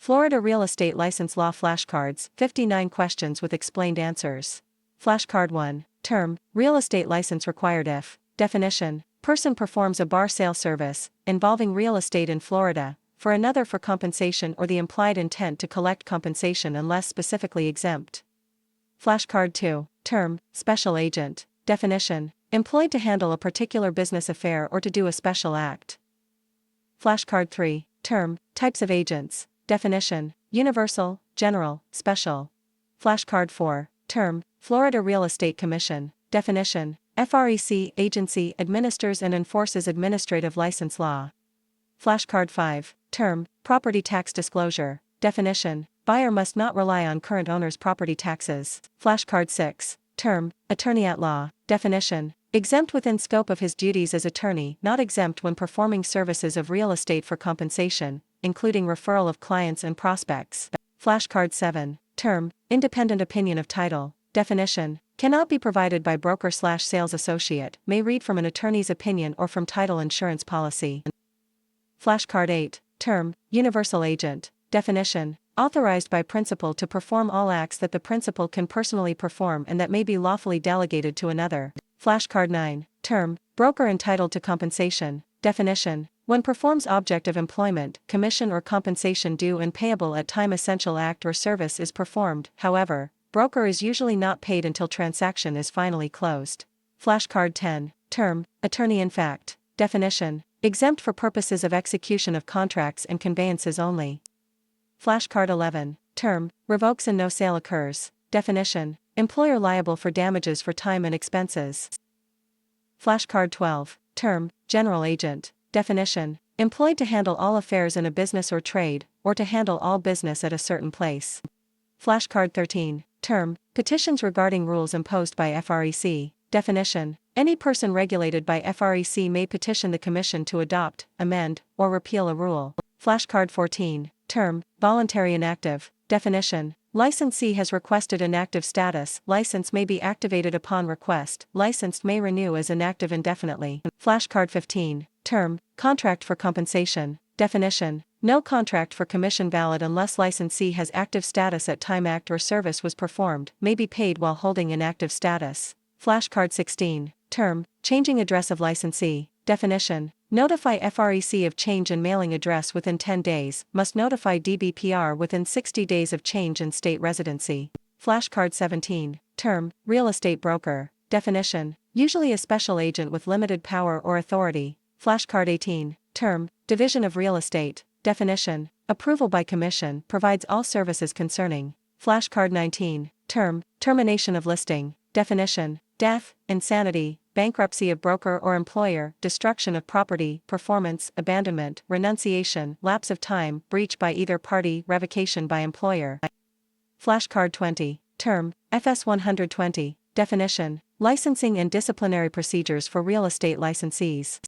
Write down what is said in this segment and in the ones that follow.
Florida Real Estate License Law Flashcards, 59 questions with explained answers. Flashcard 1. Term, real estate license required if. Definition, person performs a bar sale service, involving real estate in Florida, for another for compensation or the implied intent to collect compensation unless specifically exempt. Flashcard 2. Term, special agent. Definition, employed to handle a particular business affair or to do a special act. Flashcard 3. Term, types of agents. Definition, universal, general, special. Flashcard 4. Term, Florida Real Estate Commission. Definition, FREC agency administers and enforces administrative license law. Flashcard 5. Term, property tax disclosure. Definition, buyer must not rely on current owner's property taxes. Flashcard 6. Term, attorney at law. Definition, exempt within scope of his duties as attorney, not exempt when performing services of real estate for compensation, including referral of clients and prospects. Flashcard 7. Term, independent opinion of title. Definition, cannot be provided by broker/sales associate, may read from an attorney's opinion or from title insurance policy. Flashcard 8. Term, universal agent. Definition, authorized by principal to perform all acts that the principal can personally perform and that may be lawfully delegated to another. Flashcard 9. Term, broker entitled to compensation. Definition, when performs object of employment, commission or compensation due and payable at time essential act or service is performed, however, broker is usually not paid until transaction is finally closed. Flashcard 10. Term, attorney in fact. Definition, exempt for purposes of execution of contracts and conveyances only. Flashcard 11. Term, revokes and no sale occurs. Definition, employer liable for damages for time and expenses. Flashcard 12. Term, general agent. Definition, employed to handle all affairs in a business or trade, or to handle all business at a certain place. Flashcard 13. Term, petitions regarding rules imposed by FREC. Definition, any person regulated by FREC may petition the Commission to adopt, amend, or repeal a rule. Flashcard 14. Term, voluntary inactive. Definition, licensee has requested inactive status, license may be activated upon request, licensed may renew as inactive indefinitely. Flashcard 15. Term, contract for compensation. Definition, no contract for commission valid unless licensee has active status at time act or service was performed, may be paid while holding inactive status. Flashcard 16. Term, changing address of licensee. Definition, notify FREC of change in mailing address within 10 days, must notify DBPR within 60 days of change in state residency. Flashcard 17. Term, real estate broker. Definition, usually a special agent with limited power or authority. Flashcard 18. Term, division of real estate. Definition, approval by commission, provides all services concerning. Flashcard 19. Term, termination of listing. Definition, death, insanity, bankruptcy of broker or employer, destruction of property, performance, abandonment, renunciation, lapse of time, breach by either party, revocation by employer. Flashcard 20. Term, FS 120. Definition, licensing and disciplinary procedures for real estate licensees.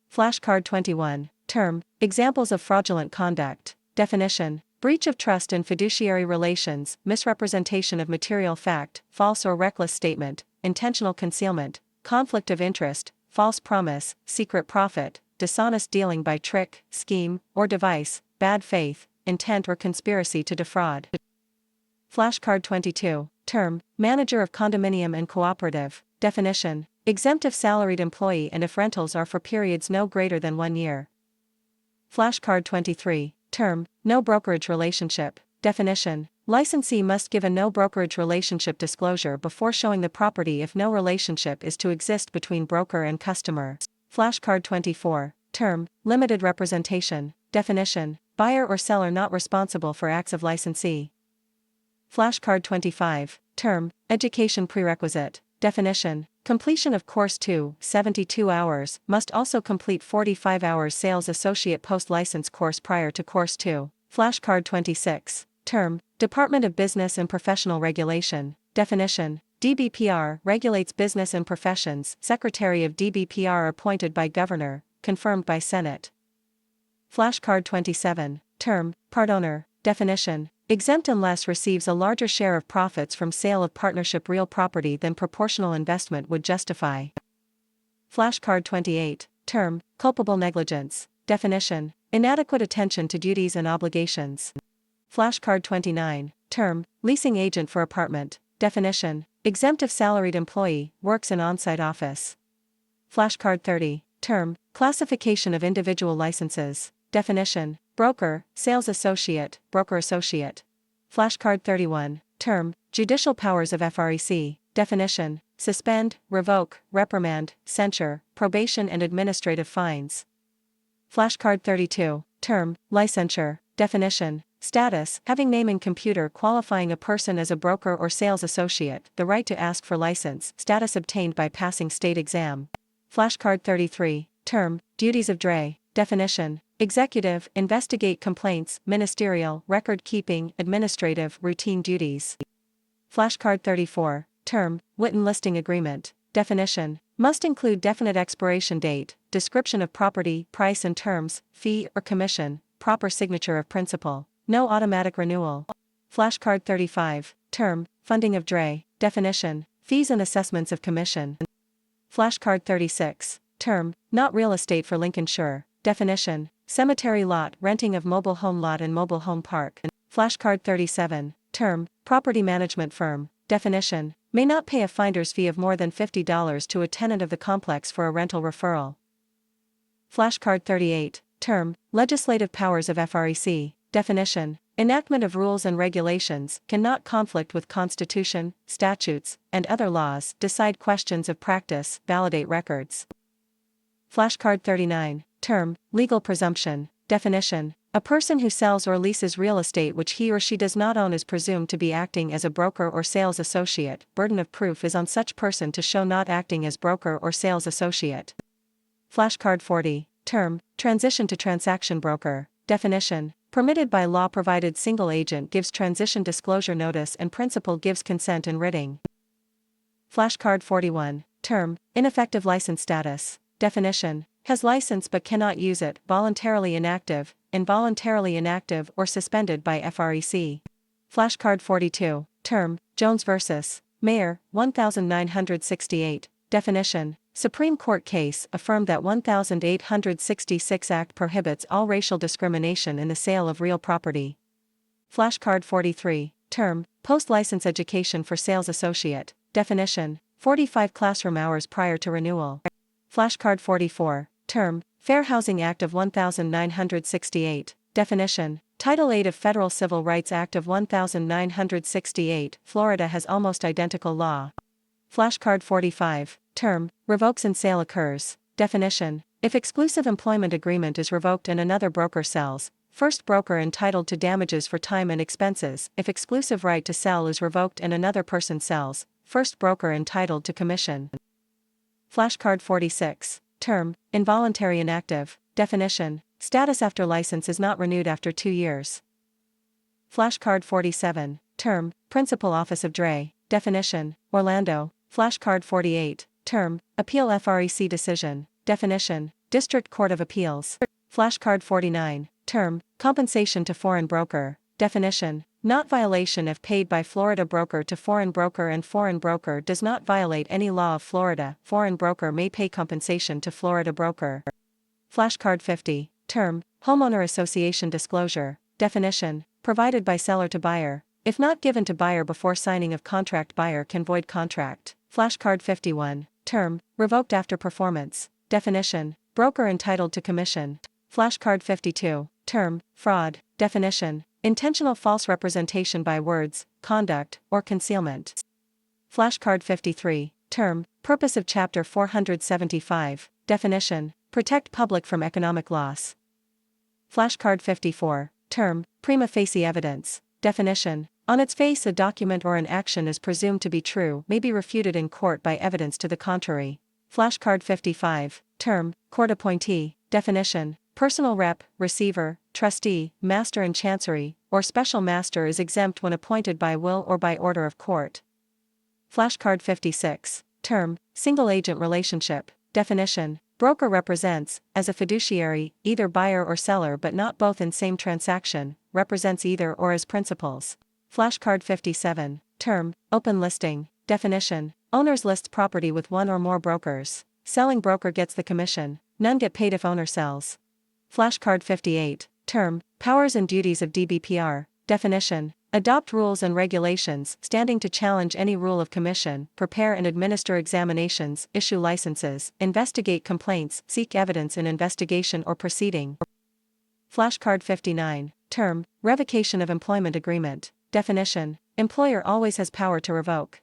Flashcard 21. Term, examples of fraudulent conduct. Definition, breach of trust in fiduciary relations, misrepresentation of material fact, false or reckless statement, intentional concealment, conflict of interest, false promise, secret profit, dishonest dealing by trick, scheme, or device, bad faith, intent or conspiracy to defraud. Flashcard 22. Term, manager of condominium and cooperative. Definition, exempt if salaried employee and if rentals are for periods no greater than 1 year. Flashcard 23. Term, no brokerage relationship. Definition, licensee must give a no brokerage relationship disclosure before showing the property if no relationship is to exist between broker and customer. Flashcard 24. Term, limited representation. Definition, buyer or seller not responsible for acts of licensee. Flashcard 25. Term, education prerequisite. Definition, completion of course 2, 72 hours, must also complete 45 hours sales associate post-license course prior to course 2. Flashcard 26. Term, Department of Business and Professional Regulation. Definition, DBPR regulates business and professions, Secretary of DBPR appointed by Governor, confirmed by Senate. Flashcard 27. Term, part owner. Definition, exempt unless receives a larger share of profits from sale of partnership real property than proportional investment would justify. Flashcard 28. Term, culpable negligence. Definition, inadequate attention to duties and obligations. Flashcard 29, term, leasing agent for apartment, definition, exempt if salaried employee, works in on-site office. Flashcard 30, term, classification of individual licenses, definition, broker, sales associate, broker associate. Flashcard 31, term, judicial powers of FREC, definition, suspend, revoke, reprimand, censure, probation and administrative fines. Flashcard 32, term, licensure, definition, status, having name in computer qualifying a person as a broker or sales associate, the right to ask for license, status obtained by passing state exam. Flashcard 33, term, duties of DRE, definition, executive, investigate complaints, ministerial, record-keeping, administrative, routine duties. Flashcard 34, term, Witten listing agreement, definition, must include definite expiration date, description of property, price and terms, fee or commission, proper signature of principal, no automatic renewal. Flashcard 35, term, funding of DRE, definition, fees and assessments of commission. Flashcard 36, term, not real estate for Lincolnshire, definition, cemetery lot, renting of mobile home lot and mobile home park. Flashcard 37, term, property management firm, definition, may not pay a finder's fee of more than $50 to a tenant of the complex for a rental referral. Flashcard 38, term, legislative powers of FREC, definition, enactment of rules and regulations, cannot conflict with Constitution, statutes, and other laws, decide questions of practice, validate records. Flashcard 39, term, legal presumption, definition, a person who sells or leases real estate which he or she does not own is presumed to be acting as a broker or sales associate. Burden of proof is on such person to show not acting as broker or sales associate. Flashcard 40, term, transition to transaction broker, definition, permitted by law provided single agent gives transition disclosure notice and principal gives consent in writing. Flashcard 41, term, ineffective license status, definition, has license but cannot use it, voluntarily inactive, involuntarily inactive or suspended by FREC. Flashcard 42, term, Jones vs. Mayor, 1968, definition, Supreme Court case affirmed that 1866 Act prohibits all racial discrimination in the sale of real property. Flashcard 43, term, post-license education for sales associate, definition, 45 classroom hours prior to renewal. Flashcard 44, term, Fair Housing Act of 1968, definition, Title 8 of Federal Civil Rights Act of 1968, Florida has almost identical law. Flashcard 45, term, revokes and sale occurs, definition, if exclusive employment agreement is revoked and another broker sells, first broker entitled to damages for time and expenses. If exclusive right to sell is revoked and another person sells, first broker entitled to commission. Flashcard 46, term, involuntary inactive, definition, status after license is not renewed after 2 years. Flashcard 47, term, principal office of DRE, definition, Orlando. Flashcard 48, term, appeal FREC decision, definition, District Court of Appeals. Flashcard 49, term, compensation to foreign broker, definition, not violation if paid by Florida broker to foreign broker and foreign broker does not violate any law of Florida, foreign broker may pay compensation to Florida broker. Flashcard 50, term, homeowner association disclosure, definition, provided by seller to buyer, if not given to buyer before signing of contract buyer can void contract. Flashcard 51, term, revoked after performance, definition, broker entitled to commission. Flashcard 52, term, fraud, definition, intentional false representation by words, conduct, or concealment. Flashcard 53, term, purpose of Chapter 475, definition, protect public from economic loss. Flashcard 54, term, prima facie evidence, definition, on its face a document or an action is presumed to be true may be refuted in court by evidence to the contrary. Flashcard 55, term, court appointee, definition, personal rep, receiver, trustee, master in chancery, or special master is exempt when appointed by will or by order of court. Flashcard 56, term, single agent relationship, definition, broker represents, as a fiduciary, either buyer or seller but not both in same transaction, represents either or as principals. Flashcard 57, term, open listing, definition, owners lists property with one or more brokers, selling broker gets the commission, none get paid if owner sells. Flashcard 58, term, powers and duties of DBPR, Definition: adopt rules and regulations, standing to challenge any rule of commission, prepare and administer examinations, issue licenses, investigate complaints, seek evidence in investigation or proceeding. Flashcard 59. Term: revocation of employment agreement. Definition: employer always has power to revoke.